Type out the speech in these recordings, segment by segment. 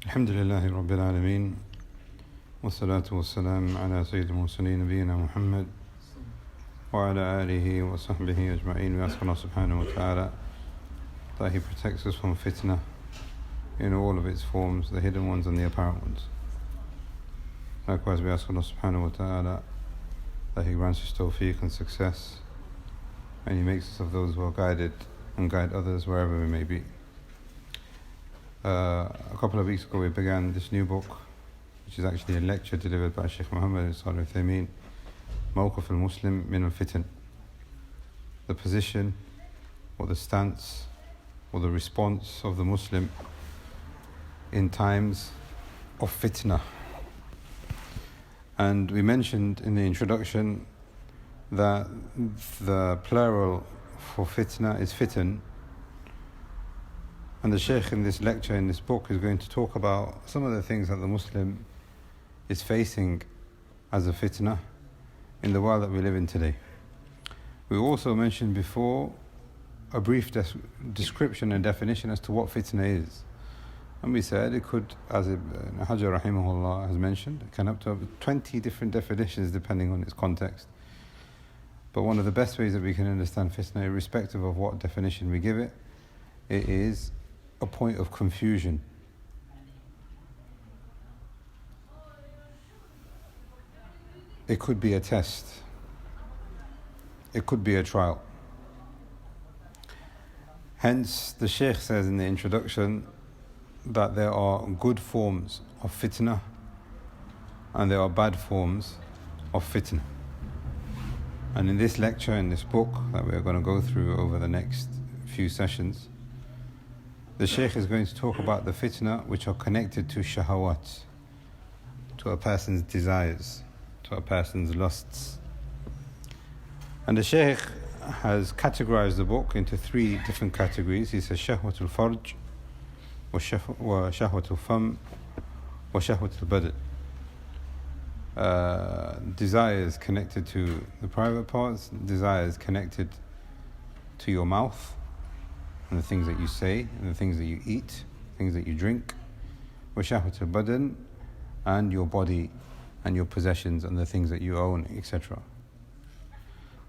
الحمد لله رب العالمين والصلاة والسلام على سيد المرسلين نبينا محمد وعلى آله وصحبه أجمعين. We ask Allah subhanahu wa ta'ala that He protects us from fitnah in all of its forms, the hidden ones and the apparent ones. Likewise, we ask Allah subhanahu wa ta'ala that He grants us tawfiq and success, and He makes us of those who are guided and guide others wherever we may be. A couple of weeks ago we began this new book, which is actually a lecture delivered by Sheikh Muhammad Ustadh Ariff Olla, موقف المسلم من الفتن, the position or the stance or the response of the Muslim in times of fitnah. And we mentioned in the introduction that the plural for fitnah is fitan. And the Shaykh in this lecture, in this book, is going to talk about some of the things that the Muslim is facing as a fitnah in the world that we live in today. We also mentioned before a brief description and definition as to what fitnah is. And we said it could, as Ibn Hajar rahimahullah has mentioned, it can up to 20 different definitions depending on its context. But one of the best ways that we can understand fitnah, irrespective of what definition we give it, it is a point of confusion. It could be a test. It could be a trial. Hence, the Shaykh says in the introduction that there are good forms of fitnah and there are bad forms of fitnah. And in this lecture, in this book that we're going to go through over the next few sessions, the Shaykh is going to talk about the fitnah which are connected to shahawat, to a person's desires, to a person's lusts. And the Shaykh has categorized the book into three different categories. He says shahwatul farj, wa shahwatul fam, wa shahwatul badan. Desires connected to the private parts, desires connected to your mouth, and the things that you say, and the things that you eat, things that you drink, wa shahwatul badan, and your body and your possessions and the things that you own, etc.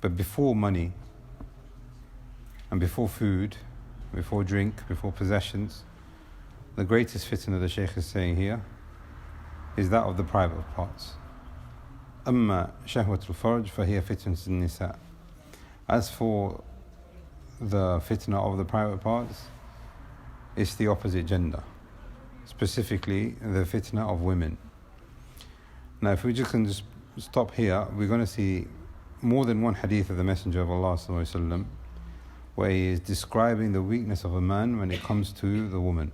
But before money and before food, before drink, before possessions, the greatest fitnah the Shaykh is saying here is that of the private parts. أما شهوة الفرج فهي فتنة النساء. As for the fitnah of the private parts, it's the opposite gender, specifically the fitnah of women. Now, if we just can just stop here, we're going to see more than one hadith of the Messenger of Allah ﷺ, where he is describing the weakness of a man when it comes to the woman,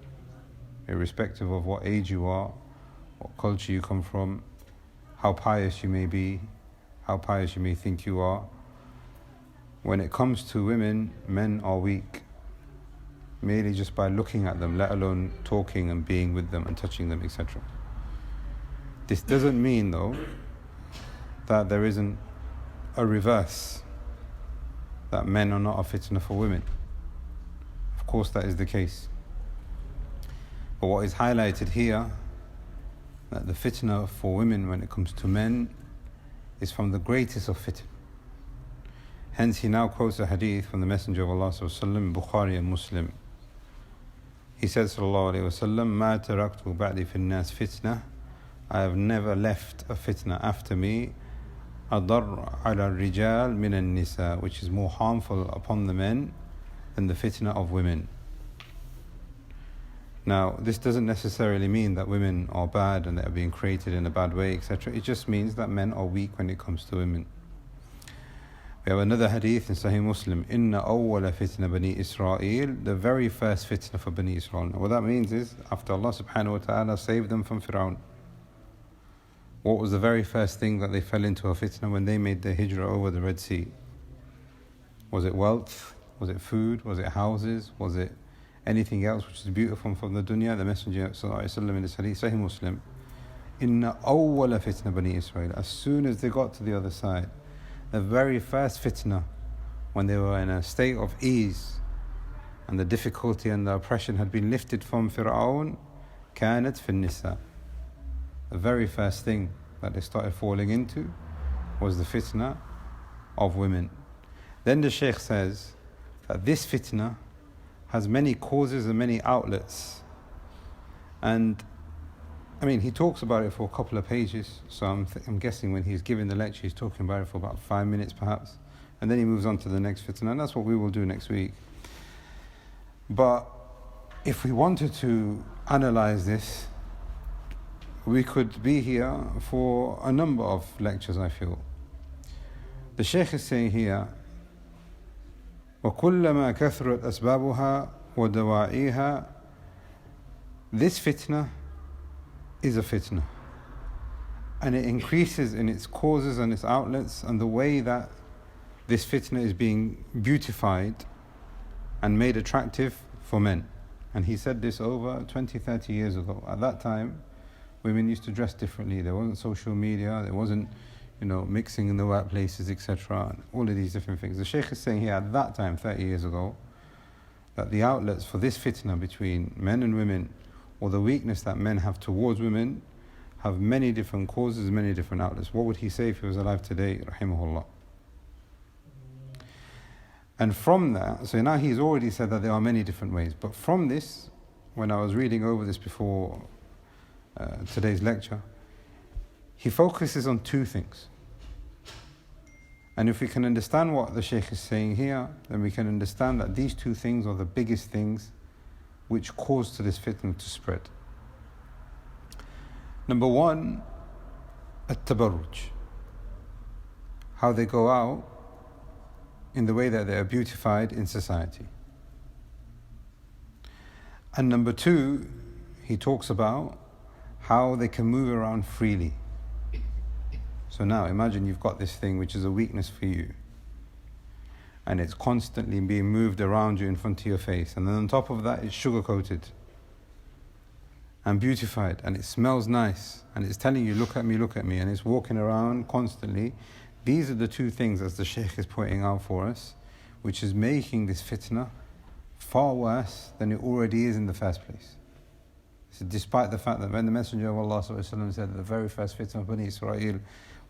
irrespective of what age you are, what culture you come from, how pious you may be, how pious you may think you are. When it comes to women, men are weak merely just by looking at them, let alone talking and being with them and touching them, etc. This doesn't mean, though, that there isn't a reverse, that men are not a fitnah for women. Of course that is the case. But what is highlighted here, that the fitnah for women when it comes to men is from the greatest of fitnah. Hence he now quotes a hadith from the Messenger of Allah ﷺ, Bukhari and Muslim. He says, sallallahu alayhi wa sallam, مَا تَرَكْتُ بَعْدِ فِي النَّاسِ فِتْنَةً, I have never left a fitnah after me, أَضَرْ عَلَى الرِّجَالِ مِنَ النِّسَاءِ, which is more harmful upon the men than the fitnah of women. Now, this doesn't necessarily mean that women are bad and they are being created in a bad way, etc. It just means that men are weak when it comes to women. We have another hadith in Sahih Muslim, إِنَّ أَوَّلَ فِتْنَ بَنِي إِسْرَائِيل, the very first fitnah for Bani Israel. Now, what that means is, after Allah subhanahu wa ta'ala saved them from Fir'aun, what was the very first thing that they fell into a fitnah when they made their hijrah over the Red Sea? Was it wealth? Was it food? Was it houses? Was it anything else which is beautiful from the dunya? The Messenger sallallahu alayhi wa sallam in this hadith, Sahih Muslim, إِنَّ أَوَّلَ فِتْنَ بَنِي إِسْرَائِيل, as soon as they got to the other side, the very first fitnah, when they were in a state of ease and the difficulty and the oppression had been lifted from Fir'aun, كانت في النساء. The very first thing that they started falling into was the fitna of women. Then the Shaykh says that this fitna has many causes and many outlets. And I mean, he talks about it for a couple of pages, so I'm guessing when he's giving the lecture, he's talking about it for about 5 minutes perhaps, and then he moves on to the next fitna, and that's what we will do next week. But if we wanted to analyze this, we could be here for a number of lectures, I feel. The Shaykh is saying here, وَكُلَّمَا كَثْرَتْ أَسْبَابُهَا وَدَوَاعِيهَا. This fitna is a fitna, and it increases in its causes and its outlets, and the way that this fitna is being beautified and made attractive for men. And he said this over 20-30 years ago. At that time, women used to dress differently. There wasn't social media, there wasn't, mixing in the workplaces, etc., and all of these different things. The Shaykh is saying here, at that time, 30 years ago, that the outlets for this fitna between men and women, or the weakness that men have towards women, have many different causes, many different outlets. What would he say if he was alive today, rahimahullah? And from that, so now he's already said that there are many different ways. But from this, when I was reading over this before today's lecture, he focuses on two things. And if we can understand what the Shaykh is saying here, then we can understand that these two things are the biggest things which cause to this fitna to spread. Number one, at-tabarruj. How they go out in the way that they are beautified in society. And number two, he talks about how they can move around freely. So now imagine you've got this thing which is a weakness for you, and it's constantly being moved around you in front of your face, and then on top of that it's sugar-coated and beautified, and it smells nice, and it's telling you, look at me, and it's walking around constantly. These are the two things, as the Shaykh is pointing out for us, which is making this fitna far worse than it already is in the first place. So despite the fact that when the Messenger of Allah said that the very first fitna of Bani Israel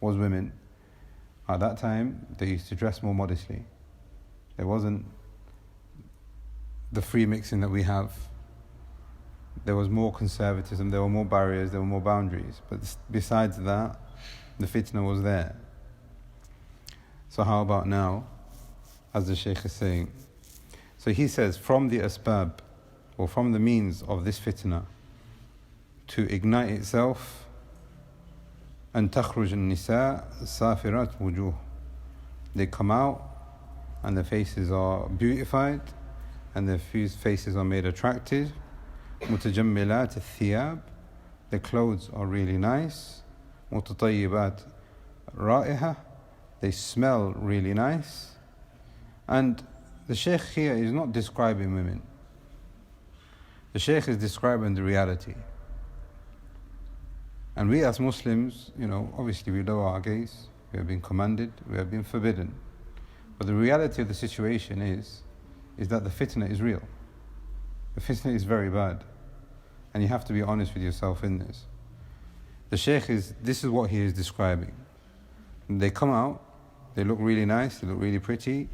was women, at that time they used to dress more modestly. There wasn't the free mixing that we have. There was more conservatism, there were more barriers, there were more boundaries. But besides that, the fitna was there. So how about now, as the Shaykh is saying? So he says, from the asbab, or from the means of this fitna, to ignite itself, and takhruj an-nisa safirat wujuh. They come out, and their faces are beautified, and their faces are made attractive. Mutajammilat al-thiyab. Their clothes are really nice. Mutatayyibat ra'iha. They smell really nice. And the Shaykh here is not describing women. The Shaykh is describing the reality. And we as Muslims, obviously we lower our gaze. We have been commanded, we have been forbidden. But the reality of the situation is that the fitna is real. The fitna is very bad. And you have to be honest with yourself in this. The Shaykh this is what he is describing. They come out, they look really nice, they look really pretty,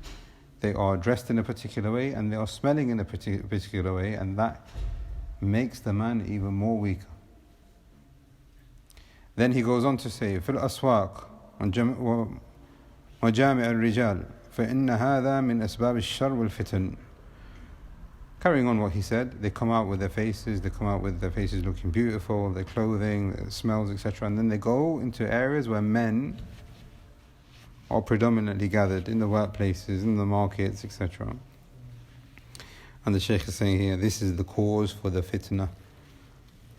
they are dressed in a particular way, and they are smelling in a particular way, and that makes the man even more weaker. Then he goes on to say, في الأسواق وجامع الرجال فإن هذا من أسباب الشر والفتن. Carrying on what he said, they come out with their faces looking beautiful, their clothing, their smells, etc. And then they go into areas where men are predominantly gathered, in the workplaces, in the markets, etc. And the Shaykh is saying here, this is the cause for the fitna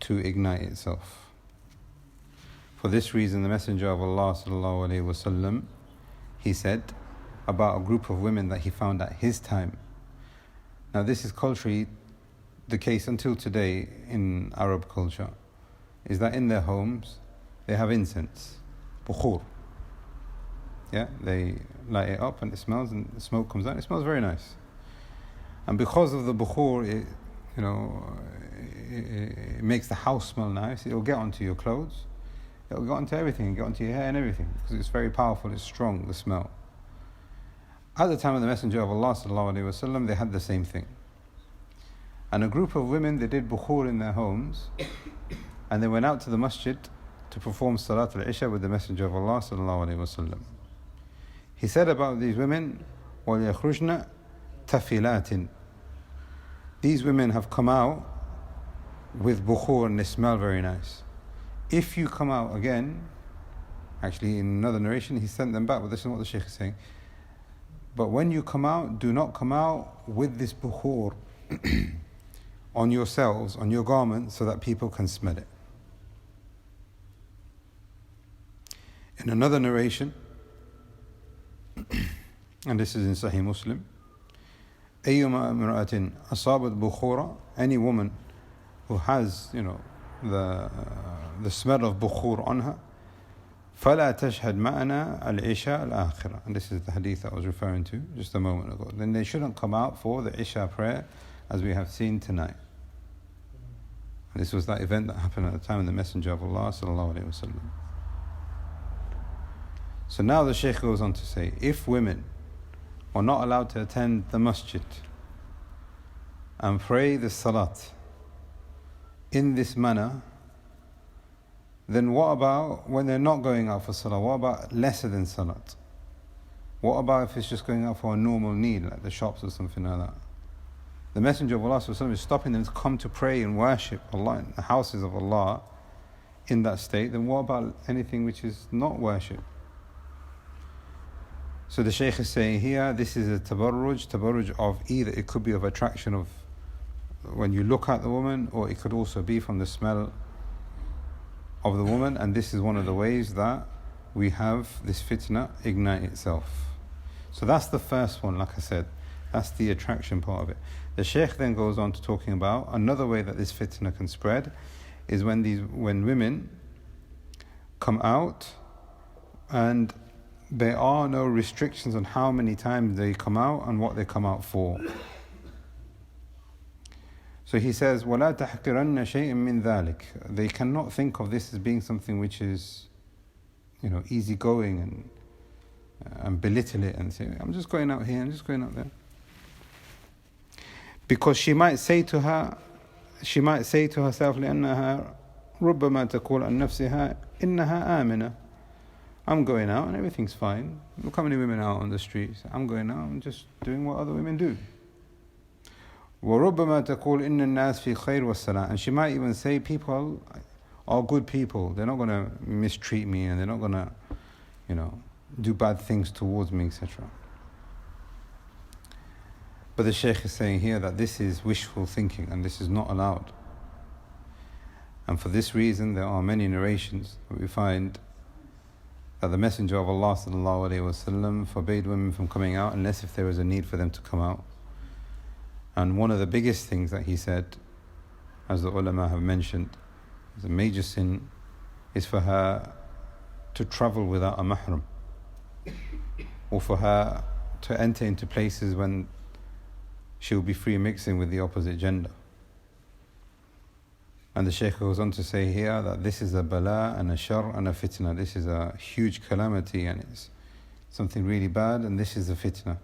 to ignite itself. For this reason, the Messenger of Allah sallallahu alaihi wasallam, he said about a group of women that he found at his time. Now this is culturally the case until today in Arab culture, is that in their homes they have incense, bukhur. Yeah, they light it up and it smells, and the smoke comes out. It smells very nice. And because of the bukhur, it makes the house smell nice. It'll get onto your clothes. It'll get onto everything, get onto your hair and everything, because it's very powerful, it's strong, the smell. At the time of the Messenger of Allah sallallahu alaihi wasallam, they had the same thing. And a group of women, they did bukhur in their homes, and they went out to the masjid to perform Salat al-Isha with the Messenger of Allah sallallahu alaihi wasallam. He said about these women, وَلْيَخْرُجْنَ تَفِلَاتٍ. These women have come out with bukhur and they smell very nice. If you come out again, actually in another narration he sent them back, but this is what the Shaykh is saying. But when you come out, do not come out with this bukhur on yourselves, on your garments, so that people can smell it. In another narration, and this is in Sahih Muslim, أيما امرأة أصابت بخورا, any woman who has, the smell of bukhur on her, فلا تشهد معنا العشاء الآخرة. And this is the hadith I was referring to just a moment ago. Then they shouldn't come out for the Isha prayer as we have seen tonight. And this was that event that happened at the time of the Messenger of Allah sallallahu alaihi wasallam. So now the Shaykh goes on to say, if women are not allowed to attend the masjid and pray the salat in this manner, then what about when they're not going out for salah? What about lesser than salat? What about if it's just going out for a normal need, like the shops or something like that? The Messenger of Allah is stopping them to come to pray and worship Allah in the houses of Allah in that state. Then what about anything which is not worship? So the Shaykh is saying here, this is a tabarruj of either, it could be of attraction of when you look at the woman, or it could also be from the smell of the woman, and this is one of the ways that we have this fitna ignite itself. So that's the first one, like I said, that's the attraction part of it. The Shaykh then goes on to talking about another way that this fitna can spread is when women come out and there are no restrictions on how many times they come out and what they come out for. So he says, وَلَا تَحْقِرَنَّ شَيْءٍ مِّن ذَلِكَ. They cannot think of this as being something which is, easygoing and belittle it and say, I'm just going out here, I'm just going out there. Because she might say to herself, لأنها ربما تقول عن نفسها إنها آمنة. I'm going out and everything's fine. Look how many women are out on the streets. I'm going out and just doing what other women do. وَرُبَّمَا تَقُولْ إِنَّ النَّاسِ فِي خَيْرٍ وَالسَّلَامٍ. And she might even say people are good people. They're not going to mistreat me and they're not going to, do bad things towards me, etc. But the Shaykh is saying here that this is wishful thinking and this is not allowed. And for this reason, there are many narrations that we find that the Messenger of Allah sallallahu alaihi wasallam forbade women from coming out unless if there was a need for them to come out. And one of the biggest things that he said, as the ulama have mentioned, is a major sin, is for her to travel without a mahram, or for her to enter into places when she will be free mixing with the opposite gender. And the Shaykh goes on to say here that this is a bala and a shar and a fitna. This is a huge calamity and it's something really bad, and this is a fitna.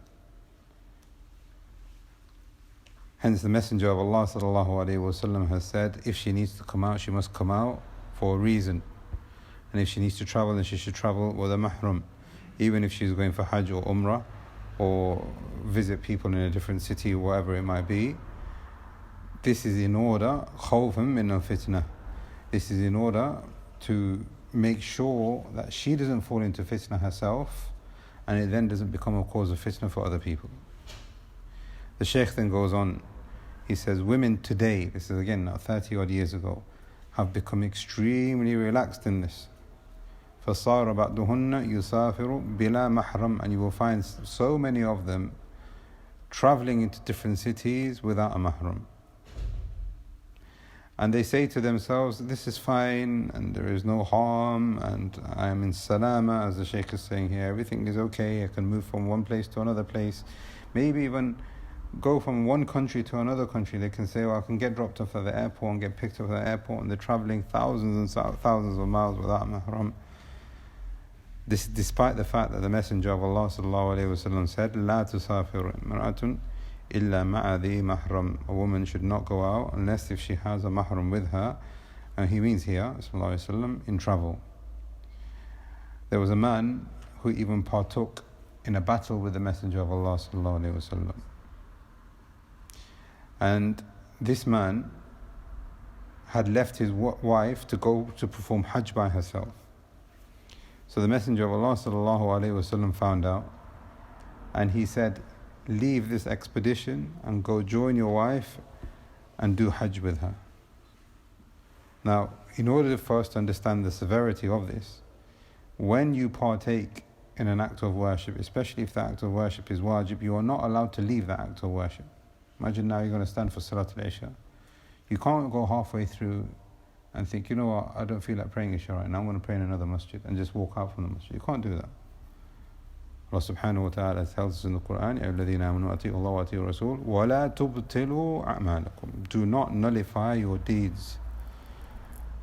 Hence the Messenger of Allah sallallahu alaihi wasallam has said, if she needs to come out, she must come out for a reason. And if she needs to travel, then she should travel with a mahram, even if she's going for Hajj or Umrah or visit people in a different city or whatever it might be. This is in order, khawfan min al-fitnah. This is in order to make sure that she doesn't fall into fitna herself, and it then doesn't become a cause of fitna for other people. The Shaykh then goes on, he says, women today, this is again now 30 odd years ago, have become extremely relaxed in this. فَصَارَ بَعْدُهُنَّ يُسَافِرُ بِلَا مَحْرَمٍ. And you will find so many of them travelling into different cities without a mahram. And they say to themselves, this is fine and there is no harm and I am in salama, as the Shaykh is saying here, everything is okay, I can move from one place to another place. Maybe even go from one country to another country. They can say, I can get dropped off at the airport and get picked up at the airport, and they're traveling thousands and thousands of miles without mahram. This despite the fact that the Messenger of Allah sallallahu alaihi wasallam said, "La tusafir imra'atun illa ma'a dhi mahram." A woman should not go out unless if she has a mahram with her, and he means here, sallallahu alaihi wasallam, in travel. There was a man who even partook in a battle with the Messenger of Allah sallallahu alaihi wasallam, and this man had left his wife to go to perform Hajj by herself. So the Messenger of Allah sallallahu alaihi wasallam found out, and he said, leave this expedition and go join your wife and do Hajj with her. Now, in order for us to understand the severity of this, when you partake in an act of worship, especially if the act of worship is wajib, you are not allowed to leave that act of worship. Imagine now you're going to stand for Salat al-Isha. You can't go halfway through and think, you know what, I don't feel like praying Isha right now, I'm going to pray in another masjid, and just walk out from the masjid. You can't do that. Allah subhanahu wa ta'ala tells us in the Quran, يَا الَّذِينَ آمَنُوا أَطِيعُوا اللَّهَ وَأَطِيعُوا الرَّسُولَ وَلَا تُبْطِلُوا أَعْمَالَكُمْ. Do not nullify your deeds.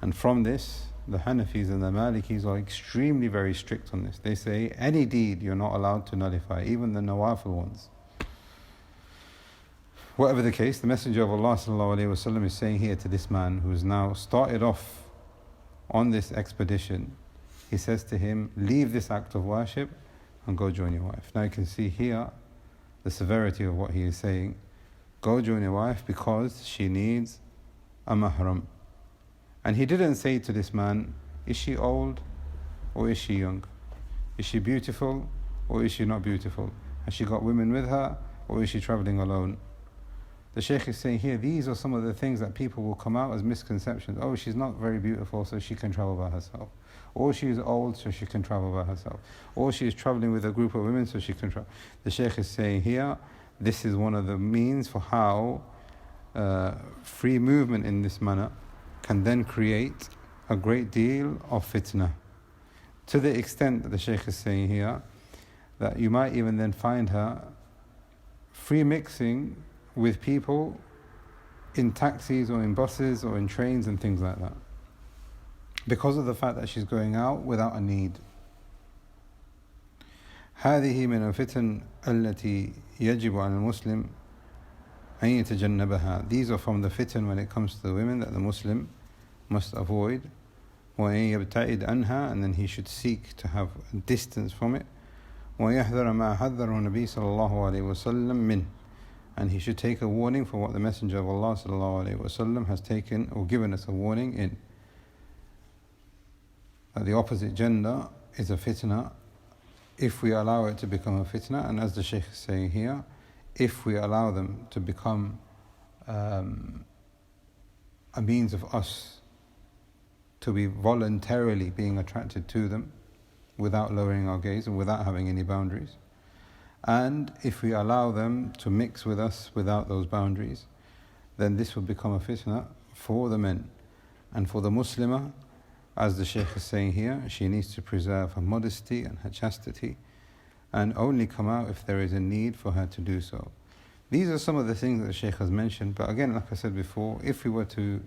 And from this, the Hanafis and the Malikis are extremely very strict on this. They say any deed you're not allowed to nullify, even the nawafil ones. Whatever the case, the Messenger of Allah sallallahu alaihi wasallam is saying here to this man who has now started off on this expedition, he says to him, leave this act of worship and go join your wife. Now you can see here the severity of what he is saying. Go join your wife because she needs a mahram. And he didn't say to this man, is she old or is she young? Is she beautiful or is she not beautiful? Has she got women with her or is she traveling alone? The Shaykh is saying here, these are some of the things that people will come out as misconceptions. Oh, she's not very beautiful, so she can travel by herself. Or she is old, so she can travel by herself. Or she is traveling with a group of women, so she can travel. The Shaykh is saying here, this is one of the means for how free movement in this manner can then create a great deal of fitnah. To the extent that the Shaykh is saying here, that you might even then find her free mixing with people in taxis or in buses or in trains and things like that, because of the fact that she's going out without a need. هذه من الفتن التي يجب على المسلم أن يتجنبها. These are from the fitan when it comes to the women that the Muslim must avoid. وأن يبتعد عنها, and then he should seek to have distance from it. ويحذر ما حذره النبي صلى الله عليه وسلم منه, and he should take a warning for what the Messenger of Allah sallallahu alaihi wasallam has taken or given us a warning in. That the opposite gender is a fitna if we allow it to become a fitna, and as the Shaykh is saying here, if we allow them to become a means of us to be voluntarily being attracted to them without lowering our gaze and without having any boundaries. And if we allow them to mix with us without those boundaries, then this will become a fitna for the men. And for the Muslimah, as the Shaykh is saying here, she needs to preserve her modesty and her chastity and only come out if there is a need for her to do so. These are some of the things that the Shaykh has mentioned, but again, like I said before, if we were to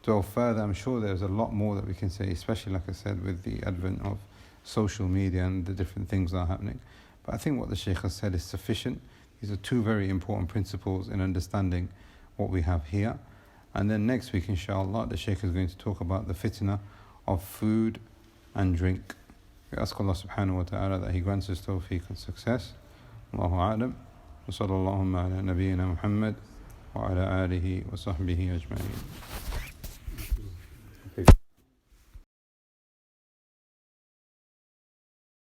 go further, I'm sure there's a lot more that we can say, especially like I said with the advent of social media and the different things that are happening. But I think what the Shaykh has said is sufficient. These are two very important principles in understanding what we have here. And then next week, inshallah, the Shaykh is going to talk about the fitna of food and drink. We ask Allah subhanahu wa ta'ala that He grants us tawfiq and success. Allahu a'lam. Wa sallallahu ala nabiyyina Muhammad wa ala alihi wa sahbihi ajma'in.